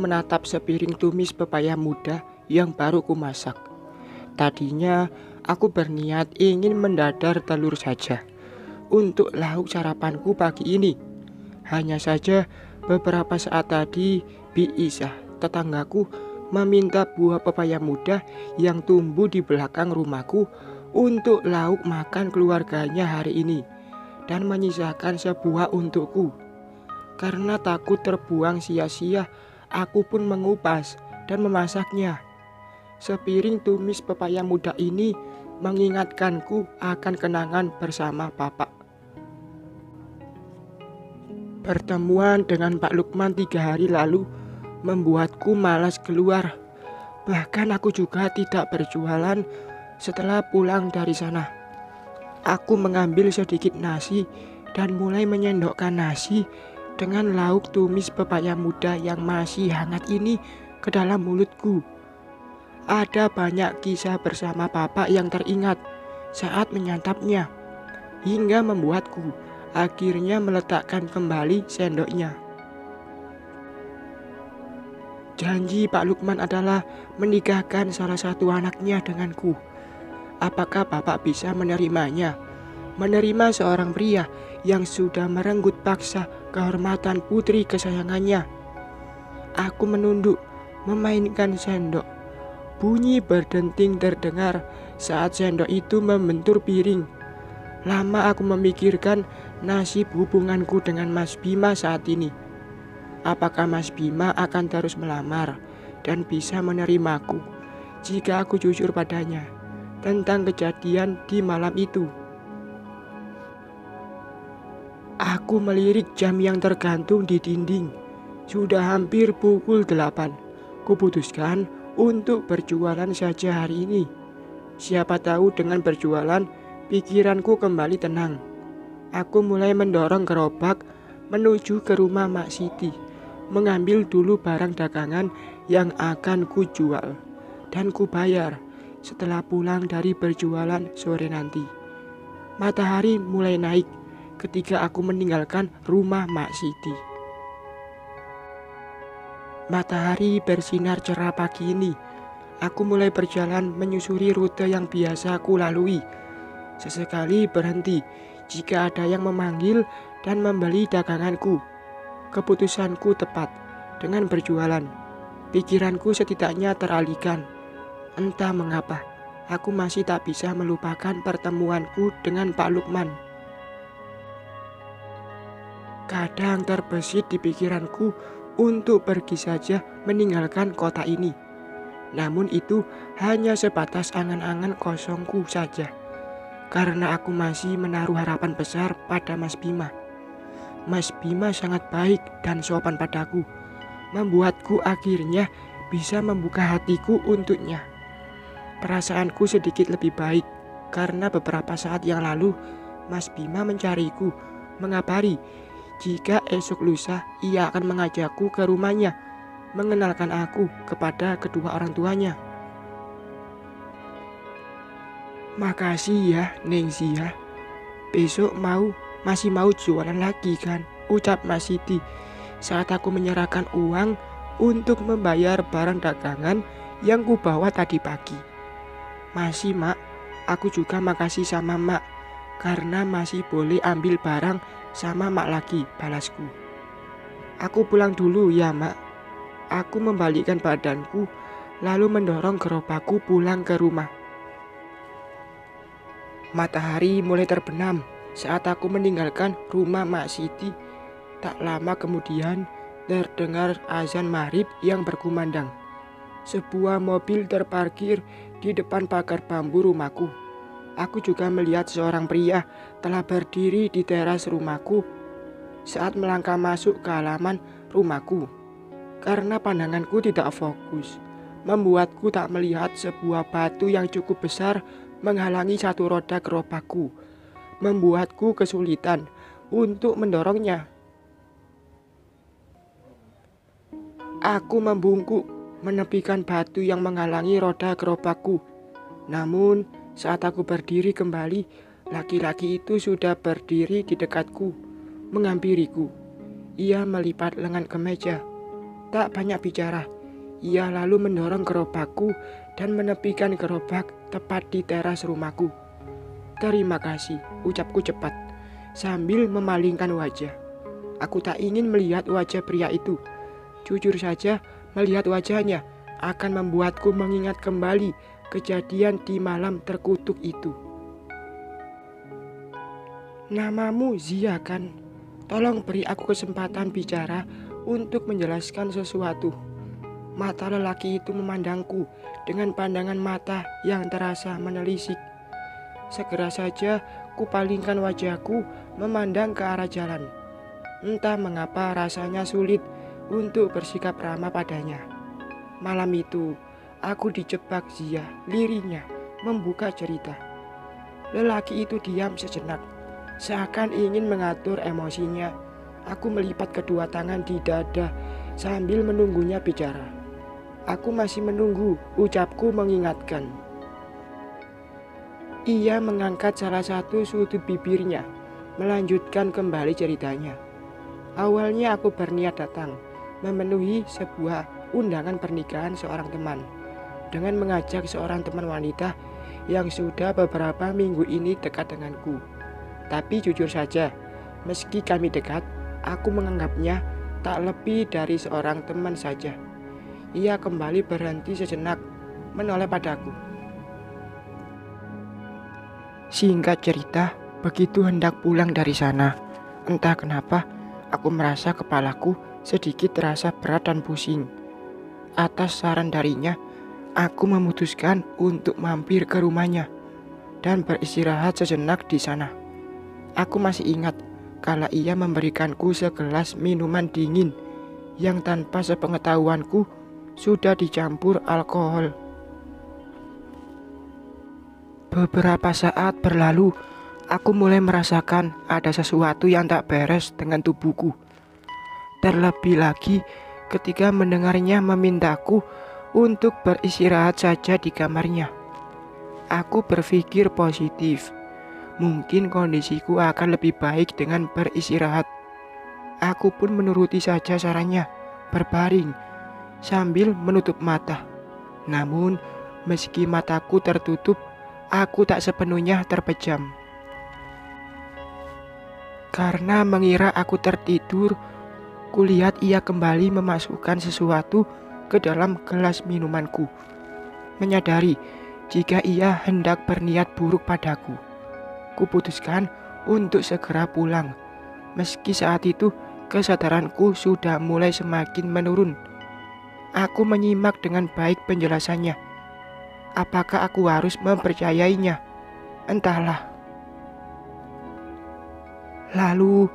menatap sepiring tumis pepaya muda yang baru kumasak. Tadinya aku berniat ingin mendadar telur saja untuk lauk sarapanku pagi ini. Hanya saja beberapa saat tadi Bi Isah, tetanggaku, meminta buah pepaya muda yang tumbuh di belakang rumahku untuk lauk makan keluarganya hari ini, dan menyisakan sebuah untukku. Karena takut terbuang sia-sia, aku pun mengupas dan memasaknya. Sepiring tumis pepaya muda ini mengingatkanku akan kenangan bersama Bapak. Pertemuan dengan Pak Lukman 3 hari lalu membuatku malas keluar. Bahkan aku juga tidak berjualan setelah pulang dari sana. Aku mengambil sedikit nasi dan mulai menyendokkan nasi dengan lauk tumis pepaya muda yang masih hangat ini ke dalam mulutku. Ada banyak kisah bersama Bapak yang teringat saat menyantapnya, hingga membuatku akhirnya meletakkan kembali sendoknya. Janji Pak Lukman adalah menikahkan salah satu anaknya denganku. Apakah Bapak bisa menerimanya? Menerima seorang pria yang sudah merenggut paksa kehormatan putri kesayangannya. Aku menunduk, memainkan sendok. Bunyi berdenting terdengar saat sendok itu membentur piring. Lama aku memikirkan nasib hubunganku dengan Mas Bima saat ini. Apakah Mas Bima akan terus melamar dan bisa menerimaku jika aku jujur padanya tentang kejadian di malam itu? Aku melirik jam yang tergantung di dinding. Sudah hampir pukul 8. Kuputuskan untuk berjualan saja hari ini. Siapa tahu dengan berjualan, pikiranku kembali tenang. Aku mulai mendorong gerobak menuju ke rumah Mak Siti, mengambil dulu barang dagangan yang akan kujual dan kubayar setelah pulang dari berjualan sore nanti. Matahari mulai naik ketika aku meninggalkan rumah Mak Siti. Matahari bersinar cerah pagi ini. Aku mulai berjalan menyusuri rute yang biasa aku lalui. Sesekali berhenti jika ada yang memanggil dan membeli daganganku. Keputusanku tepat dengan berjualan. Pikiranku setidaknya teralihkan. Entah mengapa, aku masih tak bisa melupakan pertemuanku dengan Pak Lukman. Kadang terbesit di pikiranku untuk pergi saja meninggalkan kota ini. Namun itu hanya sebatas angan-angan kosongku saja. Karena aku masih menaruh harapan besar pada Mas Bima. Mas Bima sangat baik dan sopan padaku, membuatku akhirnya bisa membuka hatiku untuknya. Perasaanku sedikit lebih baik karena beberapa saat yang lalu Mas Bima mencariku, mengabari jika esok lusa ia akan mengajakku ke rumahnya, mengenalkan aku kepada kedua orang tuanya. Makasih ya Neng Zia. Besok masih mau jualan lagi kan? Ucap Mas Siti saat aku menyerahkan uang untuk membayar barang dagangan yang kubawa tadi pagi. Masih Mak, aku juga makasih sama Mak karena masih boleh ambil barang sama Mak lagi, balasku. Aku pulang dulu ya Mak. Aku membalikkan badanku lalu mendorong gerobakku pulang ke rumah. Matahari mulai terbenam saat aku meninggalkan rumah Mak Siti. Tak lama kemudian terdengar azan maghrib yang berkumandang. Sebuah mobil terparkir di depan pagar bambu rumahku. Aku juga melihat seorang pria telah berdiri di teras rumahku saat melangkah masuk ke halaman rumahku. Karena pandanganku tidak fokus, membuatku tak melihat sebuah batu yang cukup besar menghalangi satu roda gerobakku, membuatku kesulitan untuk mendorongnya. Aku membungkuk menepikan batu yang menghalangi roda gerobakku. Namun saat aku berdiri kembali, laki-laki itu sudah berdiri di dekatku, menghampiriku. Ia melipat lengan kemeja. Tak banyak bicara, ia lalu mendorong gerobakku dan menepikan gerobak tepat di teras rumahku. "Terima kasih," ucapku cepat, sambil memalingkan wajah. Aku tak ingin melihat wajah pria itu. Jujur saja, melihat wajahnya akan membuatku mengingat kembali kejadian di malam terkutuk itu. "Namamu Zia kan? Tolong beri aku kesempatan bicara untuk menjelaskan sesuatu." Mata lelaki itu memandangku dengan pandangan mata yang terasa menelisik. Segera saja kupalingkan wajahku memandang ke arah jalan. Entah mengapa rasanya sulit untuk bersikap ramah padanya. Malam itu aku dijebak Zia, lirihnya membuka cerita. Lelaki itu diam sejenak, seakan ingin mengatur emosinya. Aku melipat kedua tangan di dada sambil menunggunya bicara. "Aku masih menunggu," ucapku mengingatkan. Ia mengangkat salah satu sudut bibirnya, melanjutkan kembali ceritanya. "Awalnya aku berniat datang, memenuhi sebuah undangan pernikahan seorang teman, dengan mengajak seorang teman wanita yang sudah beberapa minggu ini dekat denganku. Tapi jujur saja, meski kami dekat, aku menganggapnya tak lebih dari seorang teman saja." Ia kembali berhenti sejenak, menoleh padaku. Singkat cerita, begitu hendak pulang dari sana, entah kenapa aku merasa kepalaku sedikit terasa berat dan pusing. Atas saran darinya, aku memutuskan untuk mampir ke rumahnya dan beristirahat sejenak di sana. Aku masih ingat kala ia memberikanku segelas minuman dingin yang tanpa sepengetahuanku sudah dicampur alkohol. Beberapa saat berlalu, aku mulai merasakan ada sesuatu yang tak beres dengan tubuhku. Terlebih lagi ketika mendengarnya memintaku untuk beristirahat saja di kamarnya. Aku berpikir positif. Mungkin kondisiku akan lebih baik dengan beristirahat. Aku pun menuruti saja sarannya, berbaring sambil menutup mata. Namun, meski mataku tertutup, aku tak sepenuhnya terpejam. Karena mengira aku tertidur, kulihat ia kembali memasukkan sesuatu ke dalam gelas minumanku. Menyadari jika ia hendak berniat buruk padaku, kuputuskan untuk segera pulang. Meski saat itu kesadaranku sudah mulai semakin menurun. Aku menyimak dengan baik penjelasannya. Apakah aku harus mempercayainya? Entahlah. Lalu,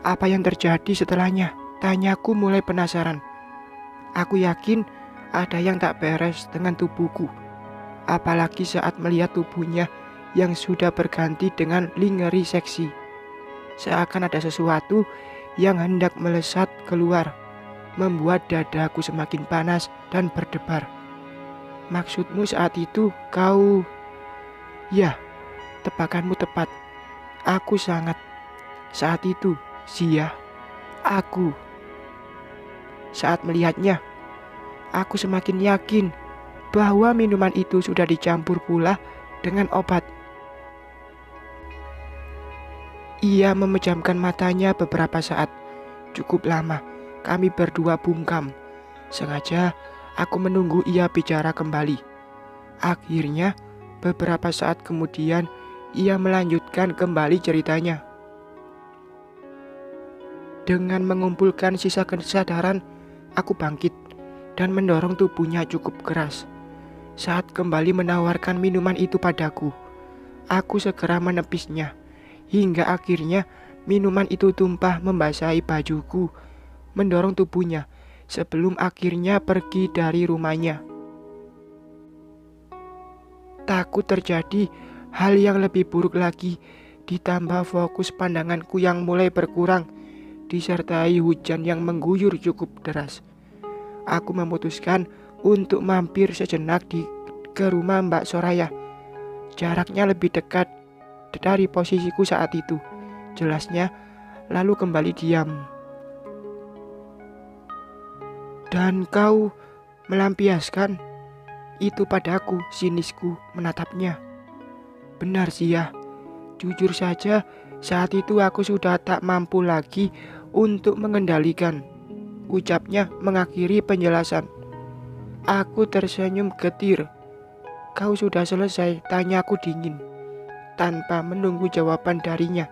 apa yang terjadi setelahnya? Tanyaku mulai penasaran. Aku yakin ada yang tak beres dengan tubuhku. Apalagi saat melihat tubuhnya yang sudah berganti dengan lingerie seksi. Seakan ada sesuatu yang hendak melesat keluar, membuat dadaku semakin panas dan berdebar. "Maksudmu saat itu kau..." "Ya, tebakanmu tepat. Aku sangat. Saat itu, Zia, aku." Saat melihatnya, aku semakin yakin bahwa minuman itu sudah dicampur pula dengan obat. Ia memejamkan matanya beberapa saat, cukup lama. Kami berdua bungkam. Sengaja aku menunggu ia bicara kembali. Akhirnya, beberapa saat kemudian, ia melanjutkan kembali ceritanya. Dengan mengumpulkan sisa kesadaran, aku bangkit dan mendorong tubuhnya cukup keras. Saat kembali menawarkan minuman itu padaku, aku segera menepisnya, hingga akhirnya minuman itu tumpah membasahi bajuku, mendorong tubuhnya sebelum akhirnya pergi dari rumahnya. Takut terjadi hal yang lebih buruk lagi, ditambah fokus pandanganku yang mulai berkurang, disertai hujan yang mengguyur cukup deras. Aku memutuskan untuk mampir sejenak ke rumah Mbak Soraya. Jaraknya lebih dekat dari posisiku saat itu, jelasnya, lalu kembali diam. Dan kau melampiaskan itu padaku, sinisku menatapnya. Benar Zia, jujur saja saat itu aku sudah tak mampu lagi untuk mengendalikan, ucapnya mengakhiri penjelasan. Aku tersenyum getir. Kau sudah selesai, tanyaku dingin. Tanpa menunggu jawaban darinya,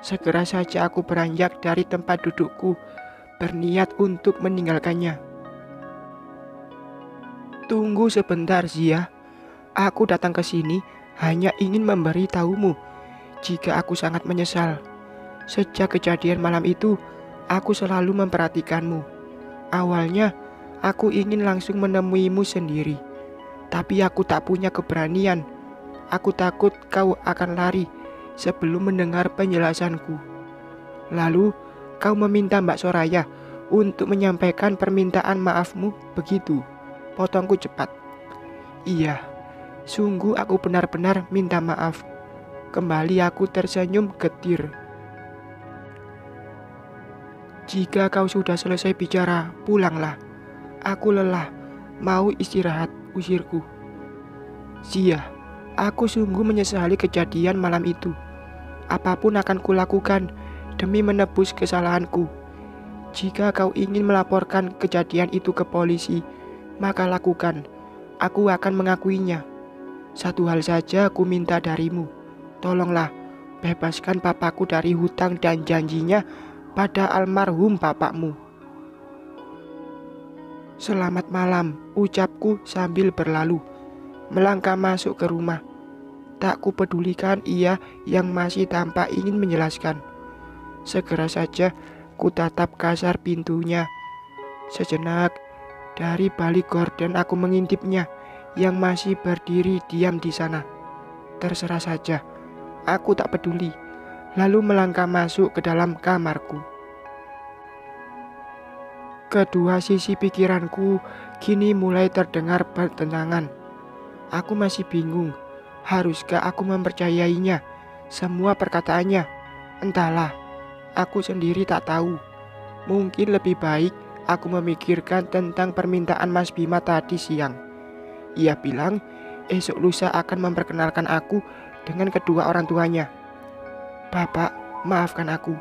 segera saja aku beranjak dari tempat dudukku, berniat untuk meninggalkannya. Tunggu sebentar Zia, aku datang ke sini hanya ingin memberi tahumu jika aku sangat menyesal. Sejak kejadian malam itu, aku selalu memperhatikanmu. Awalnya, aku ingin langsung menemuimu sendiri, tapi aku tak punya keberanian. Aku takut kau akan lari sebelum mendengar penjelasanku. Lalu, kau meminta Mbak Soraya untuk menyampaikan permintaan maafmu, begitu? Potongku cepat. Iya, sungguh aku benar-benar minta maaf. Kembali aku tersenyum getir. Jika kau sudah selesai bicara, pulanglah. Aku lelah, mau istirahat, usirku. Zia, aku sungguh menyesali kejadian malam itu. Apapun akan kulakukan demi menebus kesalahanku. Jika kau ingin melaporkan kejadian itu ke polisi, maka lakukan. Aku akan mengakuinya. Satu hal saja aku minta darimu. Tolonglah bebaskan papaku dari hutang dan janjinya pada almarhum bapakmu. Selamat malam, ucapku sambil berlalu, melangkah masuk ke rumah. Tak kupedulikan ia yang masih tampak ingin menjelaskan. Segera saja ku tatap kasar pintunya. Sejenak, dari balik gorden aku mengintipnya yang masih berdiri diam di sana. Terserah saja, aku tak peduli. Lalu melangkah masuk ke dalam kamarku. Kedua sisi pikiranku kini mulai terdengar bertentangan. Aku masih bingung, haruskah aku mempercayainya, semua perkataannya? Entahlah, aku sendiri tak tahu. Mungkin lebih baik aku memikirkan tentang permintaan Mas Bima tadi siang. Ia bilang esok lusa akan memperkenalkan aku dengan kedua orang tuanya. Bapak, maafkan aku.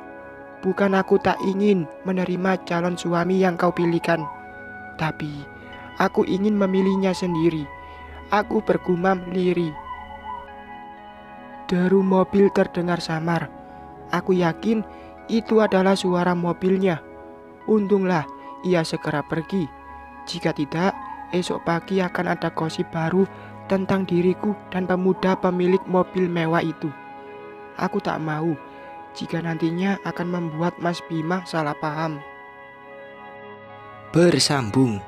Bukan aku tak ingin menerima calon suami yang kau pilihkan, tapi aku ingin memilihnya sendiri. Aku bergumam lirih. Deru mobil terdengar samar. Aku yakin itu adalah suara mobilnya. Untunglah ia segera pergi. Jika tidak, esok pagi akan ada gosip baru tentang diriku dan pemuda pemilik mobil mewah itu. Aku tak mau jika nantinya akan membuat Mas Bima salah paham. Bersambung.